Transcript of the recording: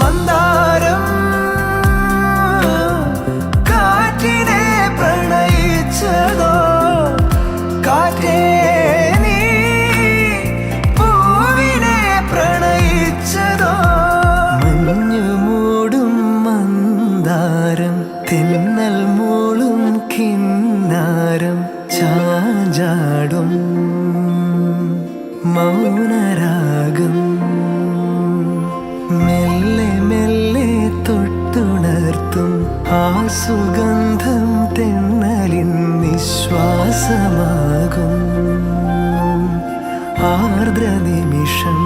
മന്ദാരം കാറ്റിനെ പ്രണയിച്ചതോ, കാറ്റേ നീ പൂവിനെ പ്രണയിച്ചതോ. മഞ്ഞു മൂടും മന്ദാരം, തെന്നൽ മൂളും കിന്നാരം, ചാഞ്ചാടും മൗനരാഗം, മെല്ലെ മെല്ലെ തൊട്ടുണർത്തും ആ സുഗന്ധം തെന്നലിൻ നിശ്വാസമാകും ആർദ്ര നിമിഷം.